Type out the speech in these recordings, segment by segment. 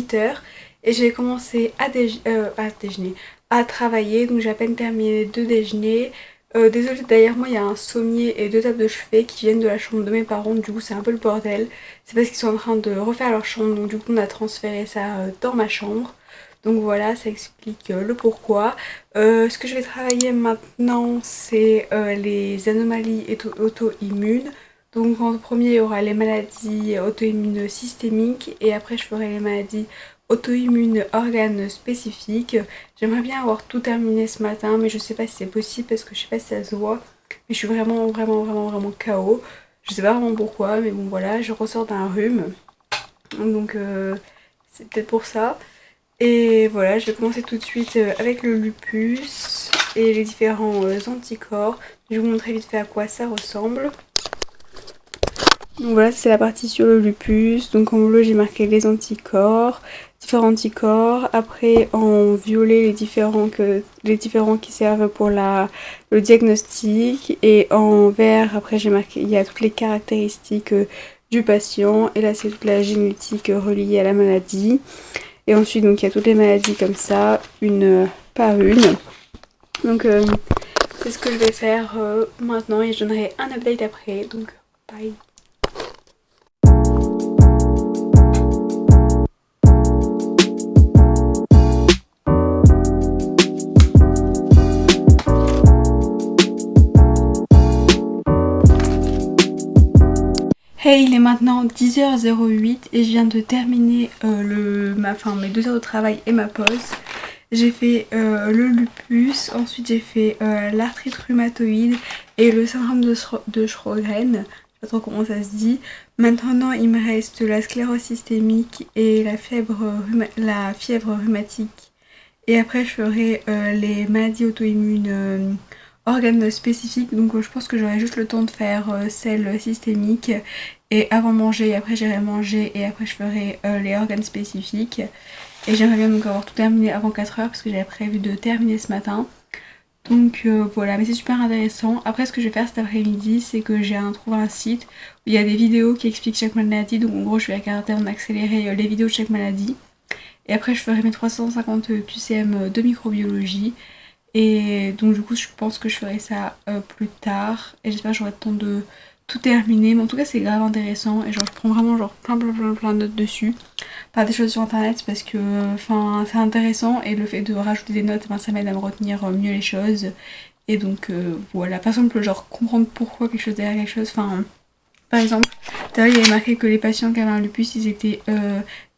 8h et j'ai commencé à travailler, donc j'ai à peine terminé 2 déjeuners. Désolée, derrière moi il y a un sommier et 2 tables de chevet qui viennent de la chambre de mes parents, du coup c'est un peu le bordel. C'est parce qu'ils sont en train de refaire leur chambre, donc du coup on a transféré ça dans ma chambre. Donc voilà, ça explique le pourquoi. Ce que je vais travailler maintenant, c'est les anomalies auto-immunes. Donc en premier, il y aura les maladies auto-immunes systémiques et après je ferai les maladies auto-immunes organes spécifiques. J'aimerais bien avoir tout terminé ce matin, mais je sais pas si c'est possible parce que je sais pas si ça se voit. Mais je suis vraiment KO. Je sais pas vraiment pourquoi, mais bon voilà, je ressors d'un rhume. Donc c'est peut-être pour ça. Et voilà, je vais commencer tout de suite avec le lupus et les différents anticorps. Je vais vous montrer vite fait à quoi ça ressemble. Donc voilà, c'est la partie sur le lupus. Donc en bleu, j'ai marqué les anticorps, différents anticorps. Après, en violet, les différents qui servent pour le diagnostic. Et en vert, après, j'ai marqué, il y a toutes les caractéristiques du patient. Et là, c'est toute la génétique reliée à la maladie. Et ensuite, donc, il y a toutes les maladies comme ça, une par une. Donc, c'est ce que je vais faire maintenant et je donnerai un update après. Donc, bye. Hey, il est maintenant 10h08 et je viens de terminer mes 2 heures de travail et ma pause. J'ai fait le lupus, ensuite j'ai fait l'arthrite rhumatoïde et le syndrome de Sjögren. Je sais pas trop comment ça se dit. Maintenant il me reste la sclérose systémique et la fièvre rhumatique. Et après je ferai les maladies auto-immunes organes spécifiques. Donc je pense que j'aurai juste le temps de faire celle systémique et avant manger, et après j'irai manger et après je ferai les organes spécifiques. Et j'aimerais bien donc avoir tout terminé avant 4h parce que j'avais prévu de terminer ce matin. Donc voilà, mais c'est super intéressant. Après ce que je vais faire cet après-midi, c'est que j'ai trouvé un site où il y a des vidéos qui expliquent chaque maladie. Donc en gros je vais regarder en accéléré les vidéos de chaque maladie. Et après je ferai mes 350 QCM de microbiologie. Et donc du coup je pense que je ferai ça plus tard. Et j'espère que j'aurai le temps de tout terminer. Mais en tout cas c'est grave intéressant. Et genre je prends vraiment genre plein de notes dessus. Pas des choses sur internet parce que c'est intéressant. Et le fait de rajouter des notes, ça m'aide à me retenir mieux les choses. Et donc voilà. Par exemple genre comprendre pourquoi quelque chose derrière quelque chose. Par exemple, tout à l'heure il y avait marqué que les patients qui avaient un lupus ils étaient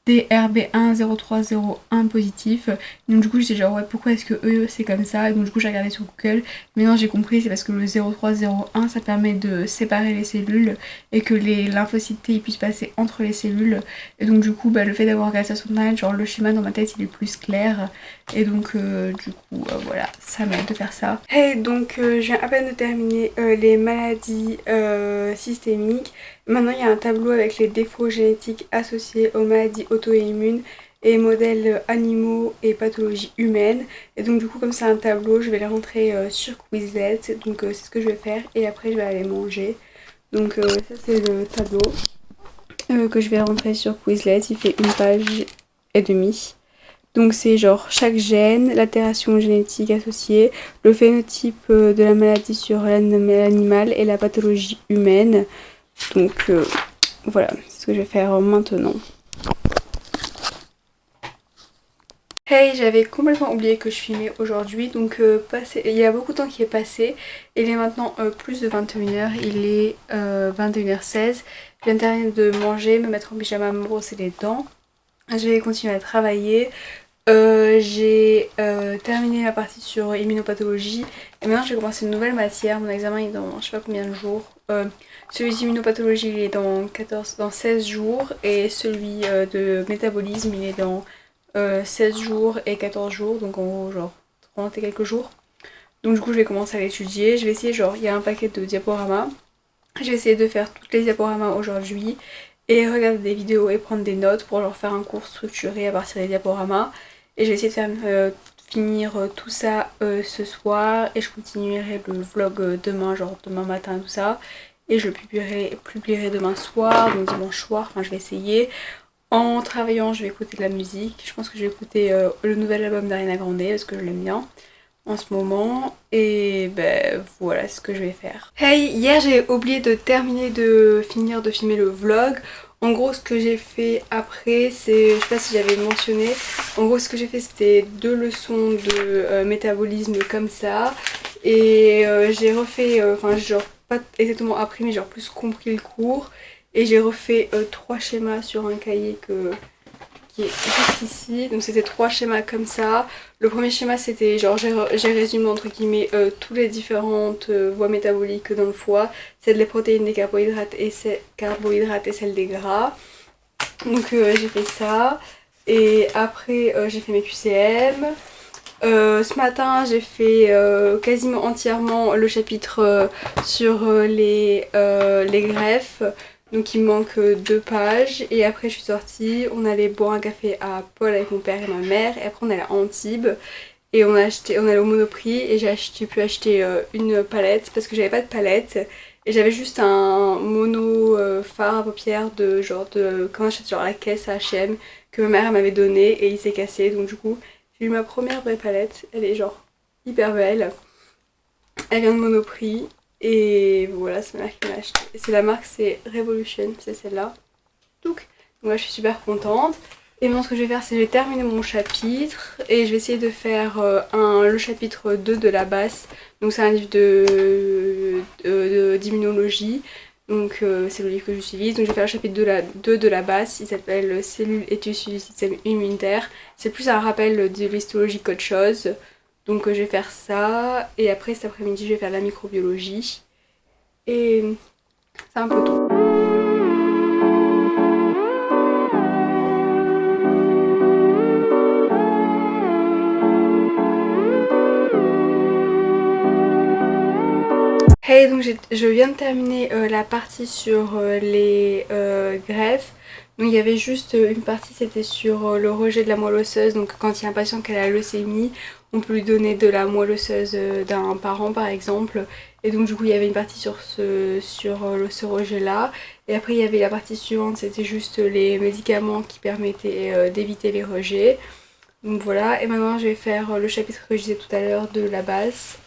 DRB10301 positif. Donc du coup j'étais genre ouais pourquoi est-ce que eux c'est comme ça. Et donc du coup j'ai regardé sur Google. Maintenant j'ai compris c'est parce que le 0301 ça permet de séparer les cellules et que les lymphocytes T ils puissent passer entre les cellules. Et donc du coup le fait d'avoir regardé ça sur internet, genre le schéma dans ma tête il est plus clair. Et donc du coup voilà ça m'aide de faire ça. Et donc je viens à peine de terminer les maladies systémiques. Maintenant, il y a un tableau avec les défauts génétiques associés aux maladies auto-immunes et modèles animaux et pathologies humaines. Et donc, du coup, comme c'est un tableau, je vais les rentrer sur Quizlet. Donc, c'est ce que je vais faire. Et après, je vais aller manger. Donc, ça, c'est le tableau que je vais rentrer sur Quizlet. Il fait 1 page et demie. Donc c'est genre chaque gène, l'altération génétique associée, le phénotype de la maladie sur l'animal et la pathologie humaine. Donc voilà, c'est ce que je vais faire maintenant. Hey, j'avais complètement oublié que je filmais aujourd'hui, donc il y a beaucoup de temps qui est passé. Il est maintenant plus de 21h, il est 21h16. Je viens de terminer de manger, me mettre en pyjama, me brosser les dents. Je vais continuer à travailler. J'ai terminé la partie sur immunopathologie et maintenant je vais commencer une nouvelle matière. Mon examen est dans je sais pas combien de jours. Celui d'immunopathologie il est dans 16 jours et celui de métabolisme il est dans 16 jours et 14 jours, donc en gros genre 30 et quelques jours. Donc du coup je vais commencer à l'étudier. Je vais essayer genre il y a un paquet de diaporamas. Je vais essayer de faire toutes les diaporamas aujourd'hui et regarder des vidéos et prendre des notes pour leur faire un cours structuré à partir des diaporamas. Et je vais essayer de faire finir tout ça ce soir et je continuerai le vlog demain, genre demain matin tout ça. Et je le publierai demain soir, donc dimanche soir, enfin je vais essayer. En travaillant, je vais écouter de la musique. Je pense que je vais écouter le nouvel album d'Ariana Grande parce que je l'aime bien en ce moment. Et ben voilà ce que je vais faire. Hey, hier j'ai oublié de finir de filmer le vlog. En gros, ce que j'ai fait après, c'est, je sais pas si j'avais mentionné, en gros ce que j'ai fait c'était 2 leçons de métabolisme comme ça. Et j'ai refait, enfin genre pas exactement appris mais genre plus compris le cours. Et j'ai refait 3 schémas sur un cahier qui est juste ici. Donc c'était 3 schémas comme ça. Le premier schéma c'était genre j'ai résumé entre guillemets toutes les différentes voies métaboliques dans le foie. Celle des protéines, des carbohydrates et celle des gras. Donc j'ai fait ça. Et après j'ai fait mes QCM. Ce matin j'ai fait quasiment entièrement le chapitre sur les greffes. Donc il me manque 2 pages et après je suis sortie, on allait boire un café à Paul avec mon père et ma mère et après on allait à Antibes et on allait au Monoprix et j'ai pu acheter une palette parce que j'avais pas de palette et j'avais juste un mono fard à paupières de genre de quand on achète genre à la caisse à H&M que ma mère elle m'avait donné et il s'est cassé donc du coup j'ai eu ma première vraie palette, elle est genre hyper belle, elle vient de Monoprix. Et voilà, c'est ma mère qui m'a acheté. C'est la marque, c'est Revolution, c'est celle-là. Donc là, je suis super contente. Et maintenant, ce que je vais faire, c'est que je vais terminer mon chapitre. Et je vais essayer de faire le chapitre 2 de la basse. Donc c'est un livre d'immunologie. Donc c'est le livre que j'utilise. Donc je vais faire le chapitre 2 de la basse. Il s'appelle Cellules études sur le système immunitaire. C'est plus un rappel de l'histologie qu'autre chose. Donc je vais faire ça. Et après cet après-midi, je vais faire la microbiologie. Et c'est un peu tout. Hey, donc je viens de terminer la partie sur les greffes. Donc il y avait juste une partie, c'était sur le rejet de la moelle osseuse. Donc quand il y a un patient qui a la leucémie, on peut lui donner de la moelle osseuse d'un parent par exemple. Et donc du coup il y avait une partie sur ce rejet-là. Et après il y avait la partie suivante, c'était juste les médicaments qui permettaient d'éviter les rejets. Donc voilà, et maintenant je vais faire le chapitre que je disais tout à l'heure de la base.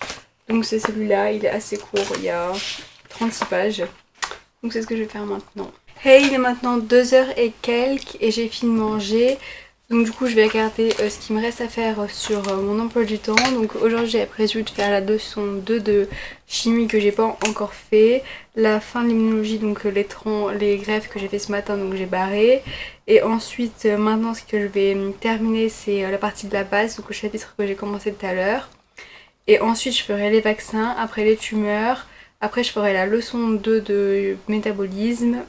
Donc c'est celui-là, il est assez court, il y a 36 pages. Donc c'est ce que je vais faire maintenant. Hey, il est maintenant 2 heures et quelques et j'ai fini de manger. Donc du coup je vais regarder ce qu'il me reste à faire sur mon emploi du temps. Donc aujourd'hui j'ai prévu de faire la leçon 2 de chimie que j'ai pas encore fait. La fin de l'immunologie, donc les greffes que j'ai fait ce matin, donc j'ai barré. Et ensuite maintenant ce que je vais terminer c'est la partie de la base, donc le chapitre que j'ai commencé tout à l'heure. Et ensuite je ferai les vaccins, après les tumeurs, après je ferai la leçon 2 de métabolisme,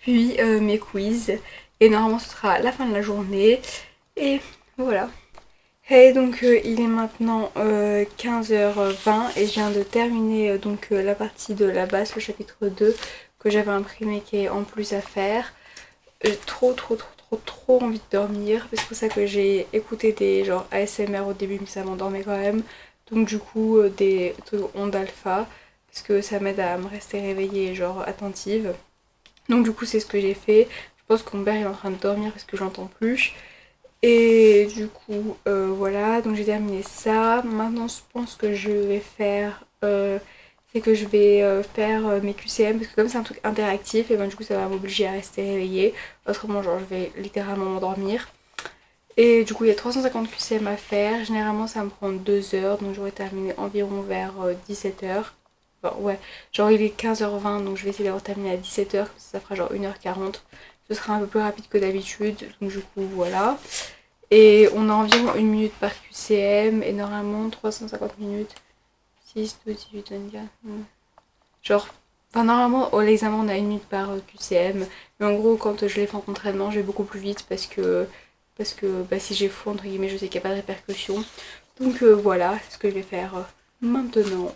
puis mes quiz. Et normalement ce sera la fin de la journée. Et voilà. Hey, donc il est maintenant 15h20 et je viens de terminer la partie de la base, le chapitre 2 que j'avais imprimé qui est en plus à faire. J'ai trop envie de dormir. C'est pour ça que j'ai écouté des genre ASMR au début mais ça m'endormait quand même. Donc du coup des trucs ondes alpha parce que ça m'aide à me rester réveillée genre attentive. Donc du coup c'est ce que j'ai fait. Je pense que mon père est en train de dormir parce que j'entends plus. Et du coup voilà, donc j'ai terminé ça. Maintenant je pense que je vais faire c'est que je vais faire mes QCM parce que comme c'est un truc interactif et ben du coup ça va m'obliger à rester réveillée. Autrement genre je vais littéralement m'endormir. Et du coup il y a 350 QCM à faire. Généralement ça me prend 2 heures donc j'aurai terminé environ vers 17h. Enfin, ouais, genre il est 15h20 donc je vais essayer d'avoir terminé à 17h, ça fera genre 1h40. Ce sera un peu plus rapide que d'habitude donc du coup voilà. Et on a environ 1 minute par QCM et normalement 350 minutes. 6, 12, 18, 24. Genre, enfin normalement au l'examen on a 1 minute par QCM. Mais en gros quand je l'ai fait en entraînement je vais beaucoup plus vite parce que bah, si j'ai faux entre guillemets je sais qu'il n'y a pas de répercussions. Donc voilà, c'est ce que je vais faire maintenant.